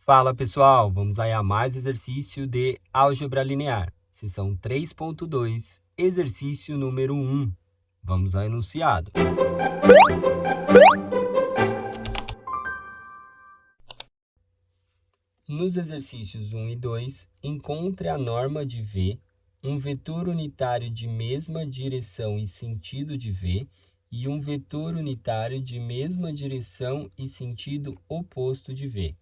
Fala pessoal, vamos aí a mais exercício de álgebra linear, seção 3.2, exercício número 1. Vamos ao enunciado. Nos exercícios 1 e 2, encontre a norma de V, um vetor unitário de mesma direção e sentido de V, e um vetor unitário de mesma direção e sentido oposto de V.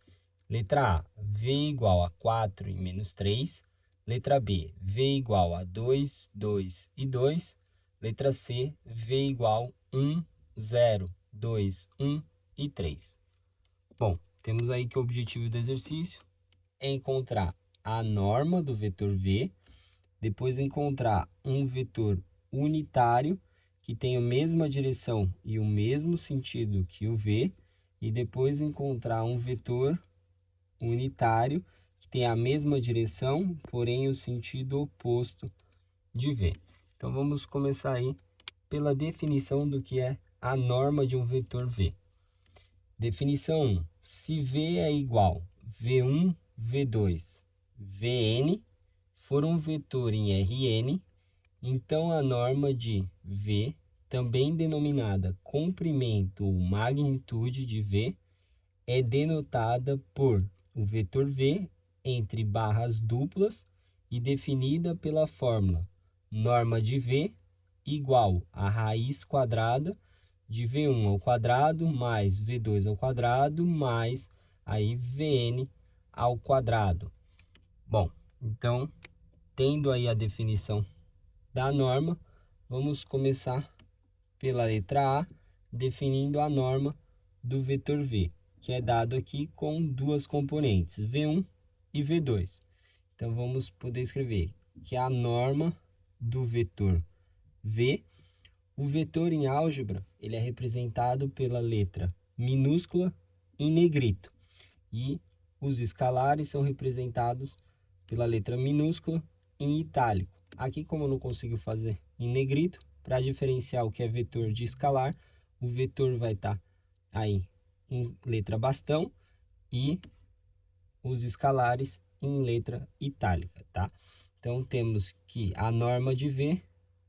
Letra A, V igual a 4 e menos 3. Letra B, V igual a 2, 2 e 2. Letra C, V igual a 1, 0, 2, 1 e 3. Bom, temos aí que o objetivo do exercício é encontrar a norma do vetor V, depois encontrar um vetor unitário que tem a mesma direção e o mesmo sentido que o V, e depois encontrar um vetor unitário que tem a mesma direção, porém o sentido oposto de V. Então vamos começar aí pela definição do que é a norma de um vetor V. Definição 1. Se V é igual V1, V2, Vn for um vetor em Rn, então a norma de V, também denominada comprimento ou magnitude de V, é denotada por o vetor V entre barras duplas e definida pela fórmula norma de V igual a raiz quadrada de V1 ao quadrado mais V2 ao quadrado mais aí Vn ao quadrado. Bom, então, tendo aí a definição da norma, vamos começar pela letra A, definindo a norma do vetor V, que é dado aqui com duas componentes, V1 e V2. Então, vamos poder escrever que a norma do vetor V, o vetor em álgebra, ele é representado pela letra minúscula em negrito, e os escalares são representados pela letra minúscula em itálico. Aqui, como eu não consigo fazer em negrito, para diferenciar o que é vetor de escalar, o vetor vai estar aí em letra bastão e os escalares em letra itálica, tá? Então, temos que a norma de V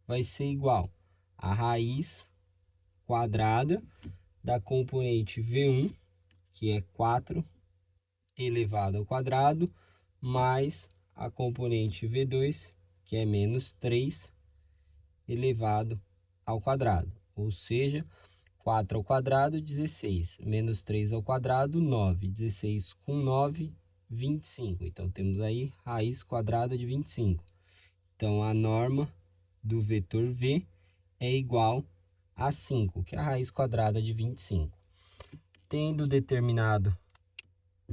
vai ser igual a raiz quadrada da componente V1, que é 4 elevado ao quadrado, mais a componente V2, que é menos 3 elevado ao quadrado, ou seja, 4 ao quadrado, 16, menos 3 ao quadrado, 9, 16 com 9, 25. Então, temos aí raiz quadrada de 25. Então, a norma do vetor V é igual a 5, que é a raiz quadrada de 25. Tendo determinado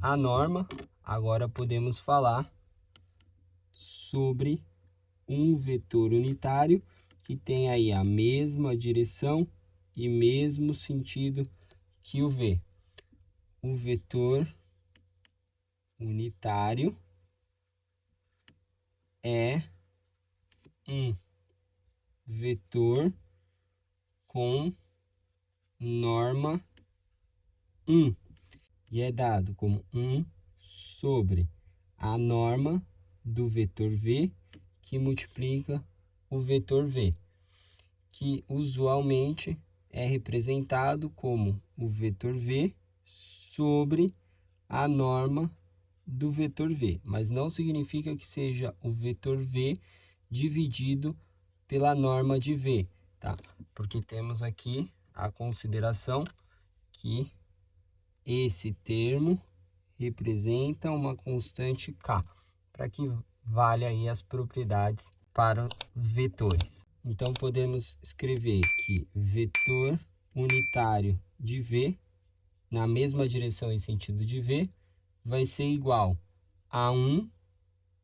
a norma, agora podemos falar sobre um vetor unitário que tem aí a mesma direção e mesmo sentido que o V. O vetor unitário é um vetor com norma 1 e é dado como 1 sobre a norma do vetor V que multiplica o vetor V, que usualmente é representado como o vetor V sobre a norma do vetor V, mas não significa que seja o vetor V dividido pela norma de V, tá? Porque temos aqui a consideração que esse termo representa uma constante K, para que valha aí as propriedades para vetores. Então, podemos escrever que vetor unitário de V, na mesma direção e sentido de V, vai ser igual a 1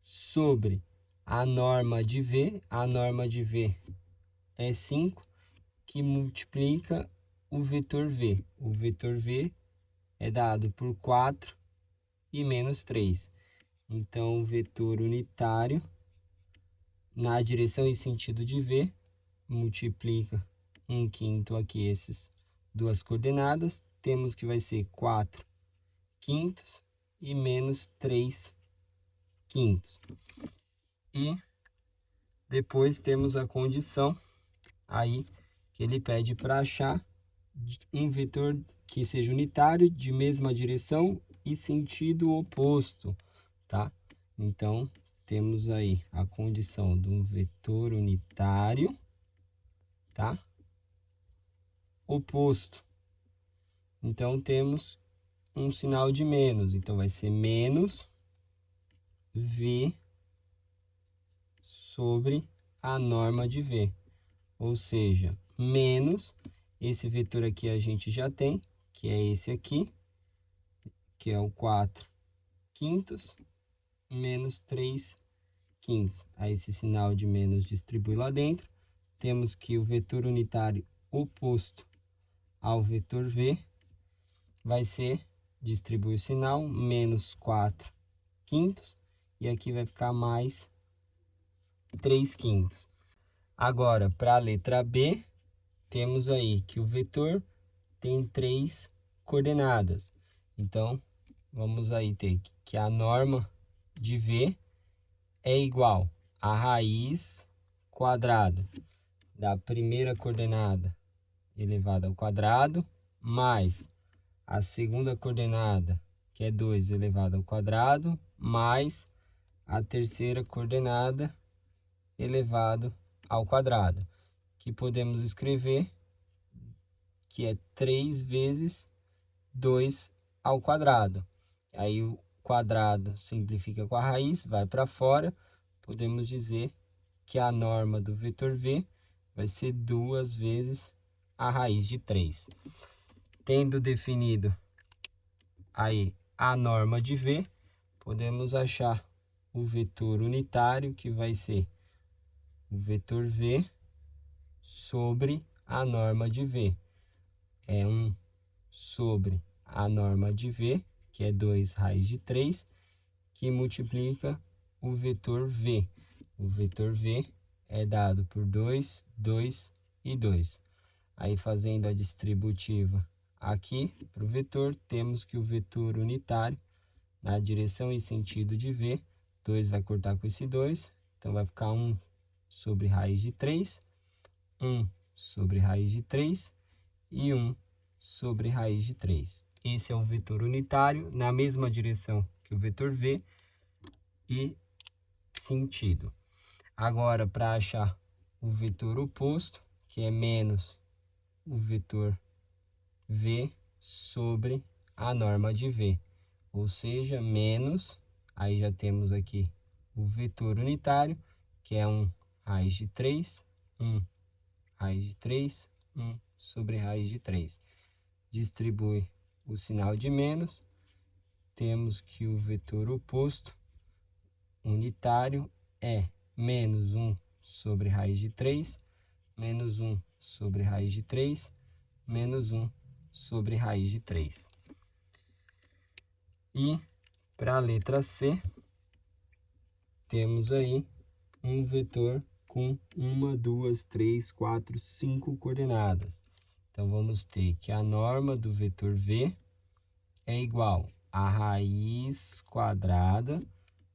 sobre a norma de V é 5, que multiplica o vetor V. O vetor V é dado por 4 e menos 3. Então, o vetor unitário, na direção e sentido de V, multiplica 1/5 aqui essas duas coordenadas. Temos que vai ser 4/5 e menos 3/5. E depois temos a condição aí que ele pede para achar um vetor que seja unitário, de mesma direção e sentido oposto, tá? Então, temos aí a condição de um vetor unitário, tá? Oposto. Então, temos um sinal de menos. Então, vai ser menos V sobre a norma de V. Ou seja, menos, esse vetor aqui a gente já tem, que é esse aqui, que é o 4/5, menos 3/5. Aí esse sinal de menos distribui lá dentro. Temos que o vetor unitário oposto ao vetor V vai ser, distribui o sinal, menos 4/5, e aqui vai ficar mais 3/5. Agora, para a letra B, temos aí que o vetor tem 3 coordenadas. Então, vamos aí ter que a norma de V é igual a raiz quadrada da primeira coordenada elevada ao quadrado, mais a segunda coordenada, que é 2 elevado ao quadrado, mais a terceira coordenada elevado ao quadrado, que podemos escrever que é 3 vezes 2 ao quadrado. Aí o quadrado simplifica com a raiz, vai para fora. Podemos dizer que a norma do vetor V vai ser 2 vezes a raiz de 3. Tendo definido aí a norma de V, podemos achar o vetor unitário, que vai ser o vetor V sobre a norma de V. É 1 sobre a norma de V, que é 2 raiz de 3, que multiplica o vetor V. O vetor V é dado por 2, 2 e 2. Aí, fazendo a distributiva aqui para o vetor, temos que o vetor unitário, na direção e sentido de V, 2 vai cortar com esse 2, então vai ficar 1 sobre raiz de 3, 1 sobre raiz de 3 e 1 sobre raiz de 3. Esse é o vetor unitário na mesma direção que o vetor V e sentido. Agora, para achar o vetor oposto, que é menos o vetor V sobre a norma de V, ou seja, menos, aí já temos aqui o vetor unitário, que é 1 raiz de 3, 1 raiz de 3, 1 sobre raiz de 3. Distribui o sinal de menos, temos que o vetor oposto unitário é menos 1 sobre raiz de 3, menos 1 sobre raiz de 3, menos 1 sobre raiz de 3. E para a letra C, temos aí um vetor com 1, 2, 3, 4, 5 coordenadas. Então, vamos ter que a norma do vetor V é igual a raiz quadrada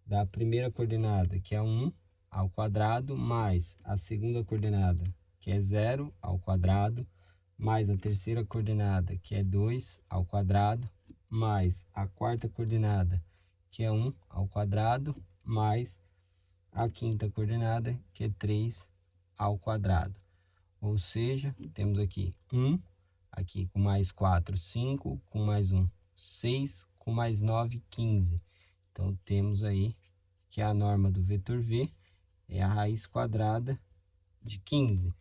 da primeira coordenada, que é 1 ao quadrado, mais a segunda coordenada, que é 0 ao quadrado, mais a terceira coordenada, que é 2 ao quadrado, mais a quarta coordenada, que é 1 ao quadrado, mais a quinta coordenada, que é 3 ao quadrado. Ou seja, temos aqui 1, aqui com mais 4, 5, com mais 1, 6, com mais 9, 15. Então, temos aí que a norma do vetor V é a raiz quadrada de 15.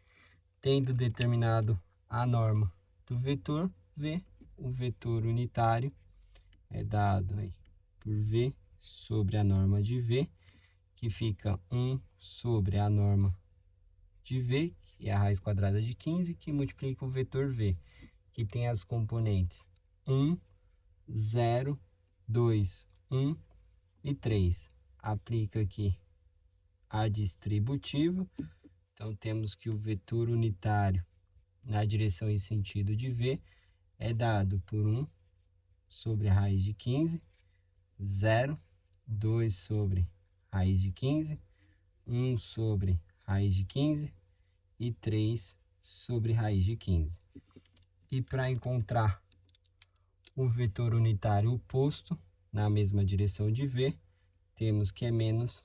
Tendo determinado a norma do vetor V, o vetor unitário é dado aí por V sobre a norma de V, que fica 1 sobre a norma de V, que é a raiz quadrada de 15, que multiplica o vetor V, que tem as componentes 1, 0, 2, 1 e 3. Aplica aqui a distributiva. Então, temos que o vetor unitário na direção e sentido de V é dado por 1 sobre a raiz de 15, 0, 2 sobre raiz de 15, 1 sobre raiz de 15 e 3 sobre raiz de 15. E para encontrar o vetor unitário oposto na mesma direção de V, temos que é menos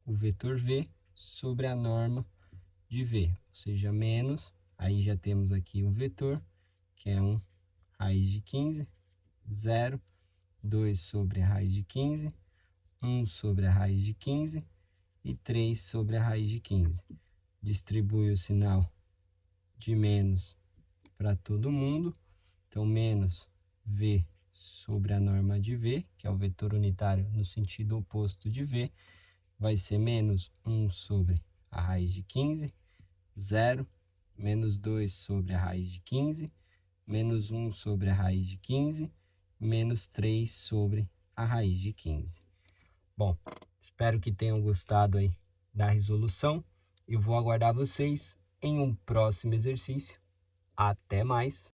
o vetor V sobre a norma de V, ou seja, menos, aí já temos aqui o vetor, que é 1 raiz de 15, 0, 2 sobre a raiz de 15, 1 sobre a raiz de 15 e 3 sobre a raiz de 15. Distribui o sinal de menos para todo mundo, então menos V sobre a norma de V, que é o vetor unitário no sentido oposto de V, vai ser menos 1 sobre a raiz de 15, 0, menos 2 sobre a raiz de 15, menos 1 sobre a raiz de 15, menos 3 sobre a raiz de 15. Bom, espero que tenham gostado aí da resolução. Eu vou aguardar vocês em um próximo exercício. Até mais!